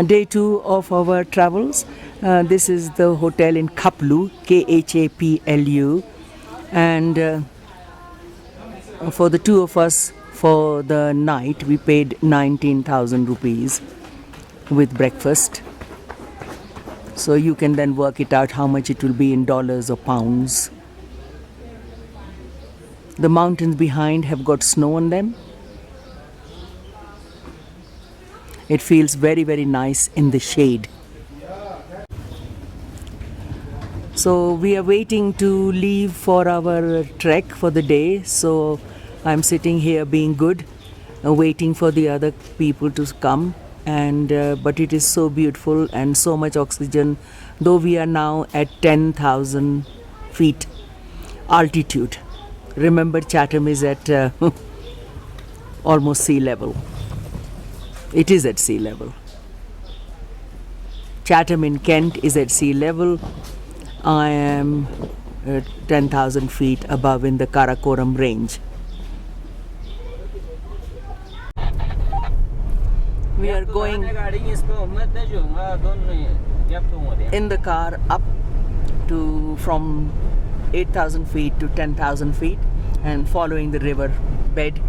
Day 2 of our travels. This is the hotel in Khaplu, Khaplu, and for the two of us for the night we paid 19,000 rupees with breakfast. So you can then work it out how much it will be in dollars or pounds. The mountains behind have got snow on them. It feels very, very nice in the shade. So we are waiting to leave for our trek for the day. So I'm sitting here being good, waiting for the other people to come. And but it is so beautiful and so much oxygen. Though we are now at 10,000 feet altitude. Remember, Chatham is at almost sea level. It is at sea level. Chatham in Kent is at sea level. I am 10,000 feet above in the Karakoram range. We are going in the car up to from 8,000 feet to 10,000 feet and following the river bed,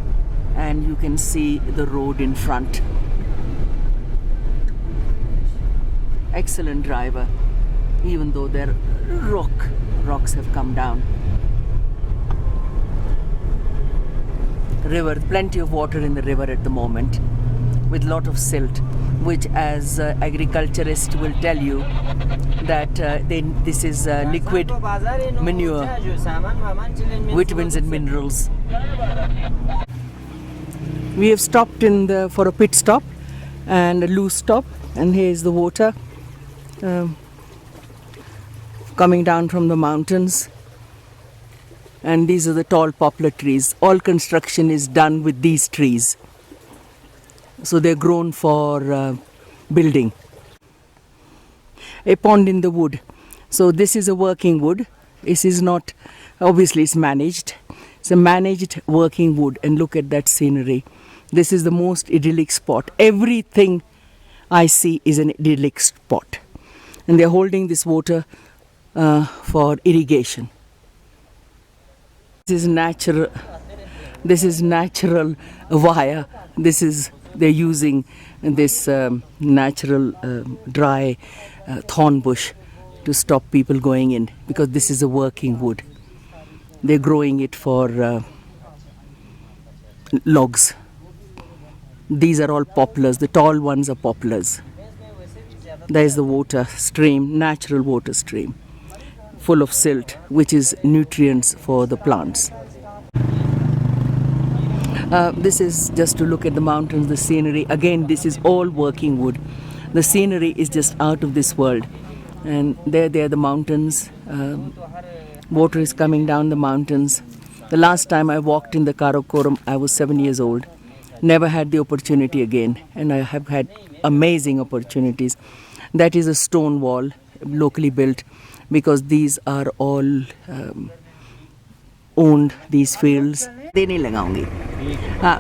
and you can see the road in front. Excellent driver, even though there rocks have come down. River, plenty of water in the river at the moment, with lot of silt, which as agriculturists will tell you that this is liquid manure, vitamins and minerals. We have stopped for a pit stop and a loose stop, and here is the water coming down from the mountains, and these are the tall poplar trees. All construction is done with these trees, so they're grown for building. A pond in the wood. So this is a working wood. This is not, obviously it's managed. It's a managed working wood, and look at that scenery. This is the most idyllic spot. Everything I see is an idyllic spot. And they're holding this water for irrigation. This is natural wire. They're using this natural dry thorn bush to stop people going in, because this is a working wood. They're growing it for logs. These are all poplars. The tall ones are poplars. There's the water stream, natural water stream, full of silt, which is nutrients for the plants. This is just to look at the mountains, the scenery. Again, this is all working wood. The scenery is just out of this world. And there are the mountains. Water is coming down the mountains. The last time I walked in the Karakoram, I was 7 years old. Never had the opportunity again. And I have had amazing opportunities. That is a stone wall, locally built, because these are all owned, these fields.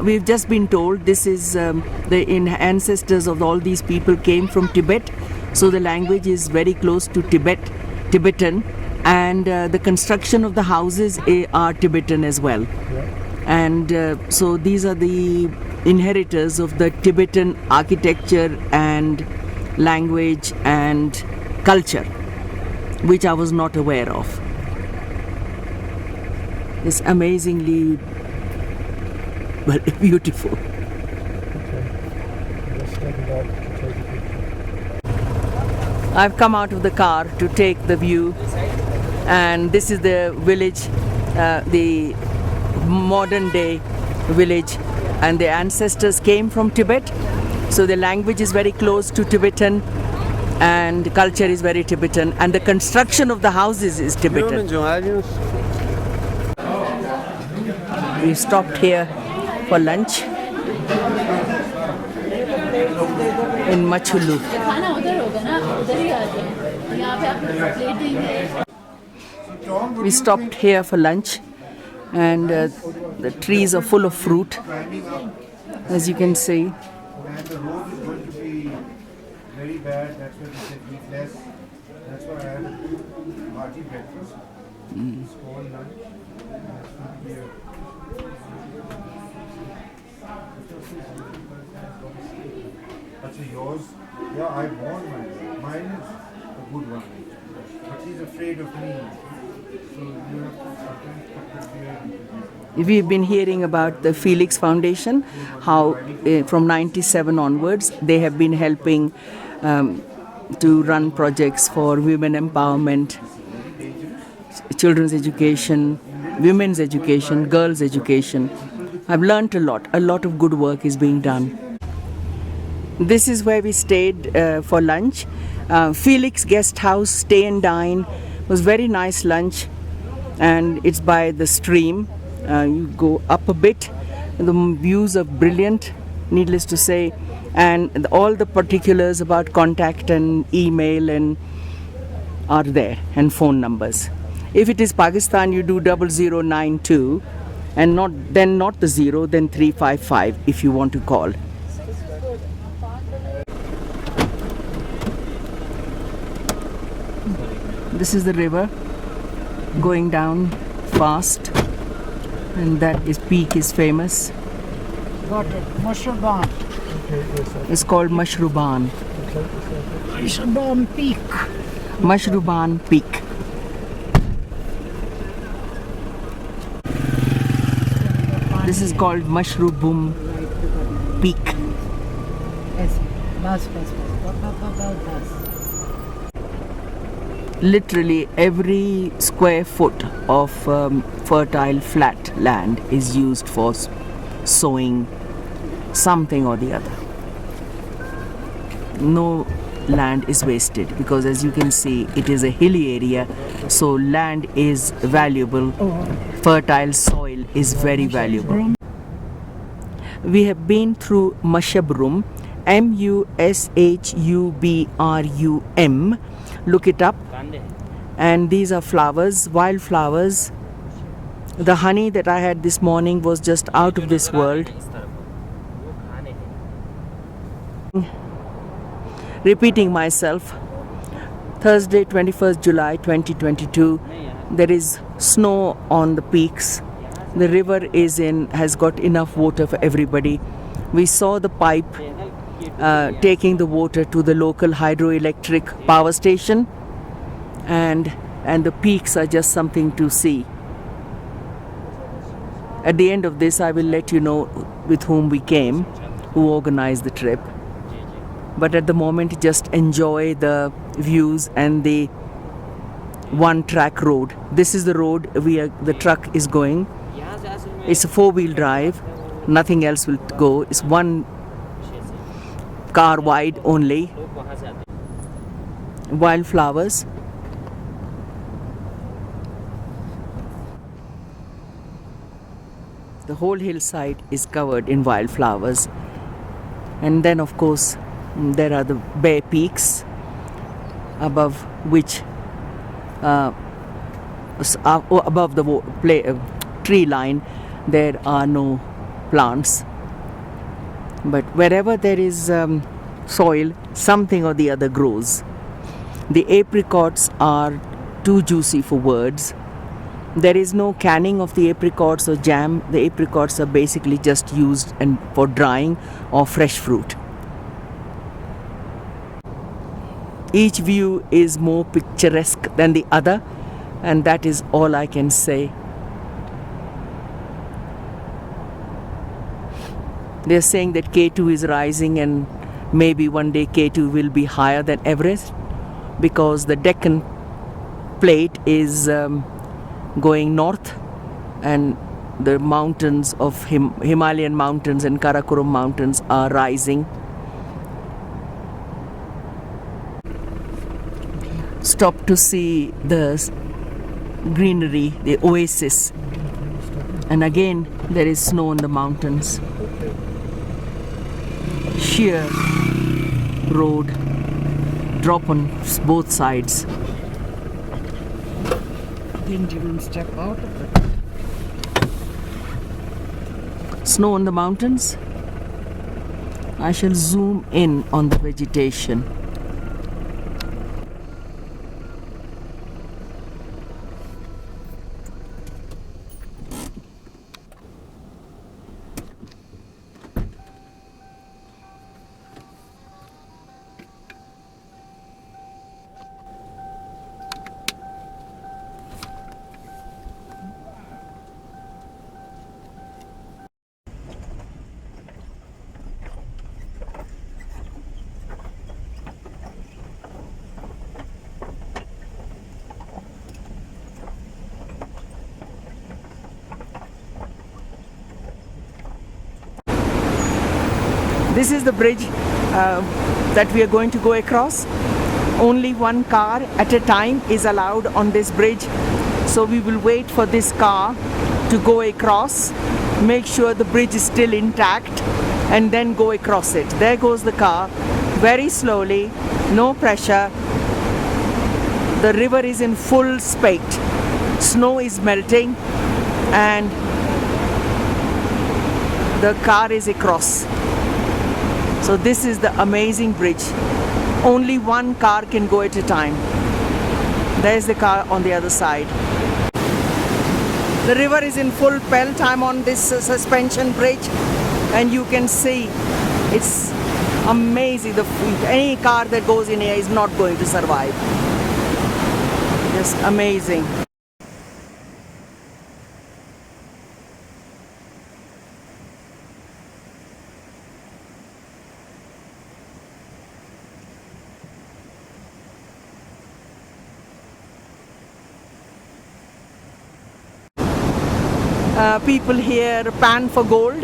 We've just been told this is the ancestors of all these people came from Tibet, so the language is very close to Tibetan, and the construction of the houses are Tibetan as well. And so these are the inheritors of the Tibetan architecture and language and culture, which I was not aware of. It's amazingly beautiful. I've come out of the car to take the view, and this is the village, the modern day village, and the ancestors came from Tibet, so the language is very close to Tibetan and culture is very Tibetan, and the construction of the houses is Tibetan. We stopped here for lunch in Machulu. We stopped here for lunch, and the trees are full of fruit, as you can see. bad, that's why we said eat less. That's why I had a hearty breakfast, small lunch. That's yours. Yeah, I want mine. Mine is a good one. But she's afraid of me. So you have to sometimes put the fear into this. We've been hearing about the Felix Foundation, how from 97 onwards they have been helping to run projects for women empowerment, children's education, women's education, girls' education. I've learnt a lot of good work is being done. This is where we stayed for lunch. Felix Guest House, Stay and Dine. It was very nice lunch, and it's by the stream. You go up a bit, the views are brilliant, needless to say, and all the particulars about contact and email and are there, and phone numbers. If it is Pakistan, you do 0092, and not the 0, then 355 if you want to call. This is the river going down fast, and that peak is famous. Got it. Mushroban. It's called Mashruban. Mushroban Peak. Mashruban Peak. This is called Mashrubum Peak. Yes. Bas. Literally every square foot of fertile flat land is used for sowing something or the other. No land is wasted, because as you can see, it is a hilly area, so land is valuable. Fertile soil is very valuable. We have been through Mushabrum, Mushubrum. Look it up. And these are flowers, wildflowers. The honey that I had this morning was just out of this world. Repeating myself, Thursday, 21st July 2022, there is snow on the peaks. The river has got enough water for everybody. We saw the pipe taking the water to the local hydroelectric power station, and the peaks are just something to see. At the end of this, I will let you know with whom we came, who organized the trip. But at the moment, just enjoy the views and the one-track road. This is the road the truck is going. It's a four-wheel drive. Nothing else will go. It's one car wide only. Wildflowers. The whole hillside is covered in wildflowers. And then, of course, there are the bare peaks above which above the tree line there are no plants, but wherever there is soil, something or the other grows. The apricots are too juicy for words. There is no canning of the apricots or jam. The apricots are basically just used for drying or fresh fruit. Each view is more picturesque than the other, and that is all I can say. They are saying that K2 is rising, and maybe one day K2 will be higher than Everest, because the Deccan plate is going north, and the mountains of Himalayan mountains and Karakoram mountains are rising. Stop to see the greenery, the oasis, and again there is snow on the mountains. Sheer road, drop on both sides. Didn't even step out of it. Snow on the mountains. I shall zoom in on the vegetation. This is the bridge that we are going to go across. Only one car at a time is allowed on this bridge. So we will wait for this car to go across, make sure the bridge is still intact, and then go across it. There goes the car, very slowly, no pressure. The river is in full spate. Snow is melting and the car is across. So this is the amazing bridge. Only one car can go at a time. There's the car on the other side. The river is in full pelt. I'm on this suspension bridge and you can see it's amazing. Any car that goes in here is not going to survive. Just amazing. People here pan for gold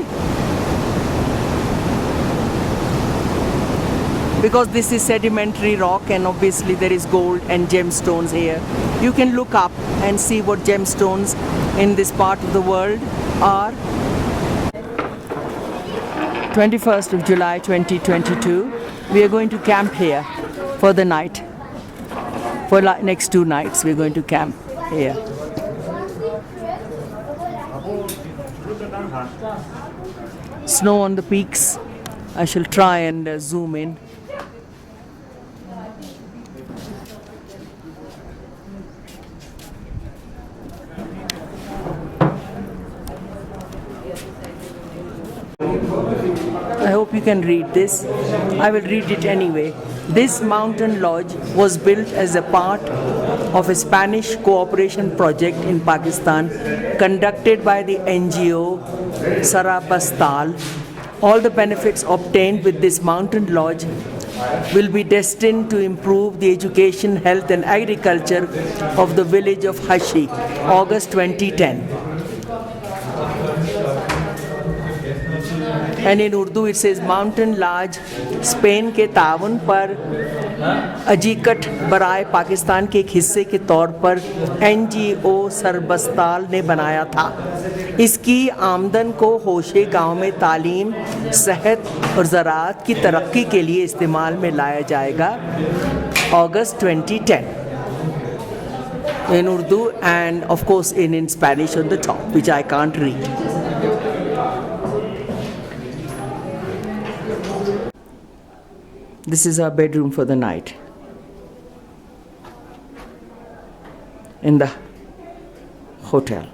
because this is sedimentary rock and obviously there is gold and gemstones here. You can look up and see what gemstones in this part of the world are. 21st of July 2022. We are going to camp here for the night. For next 2 nights we are going to camp here. Snow on the peaks. I shall try and zoom in. I hope you can read this. I will read it anyway. This mountain lodge was built as a part of a Spanish cooperation project in Pakistan conducted by the NGO Sarabastal. All the benefits obtained with this mountain lodge will be destined to improve the education, health and agriculture of the village of Hushee, August 2010. And in Urdu it says mountain lodge Spain के ताउन पर अजीकट बराए पाकिस्तान के एक हिस्से के तौर पर NGO सरबस्ताल ने बनाया था। इसकी आमदन को होशे गांव में तालीम, सेहत और ज़राअत की तरक्की के लिए इस्तेमाल में लाया जाएगा। August 2010 in Urdu and of course in Spanish on the top, which I can't read. This is our bedroom for the night in the hotel.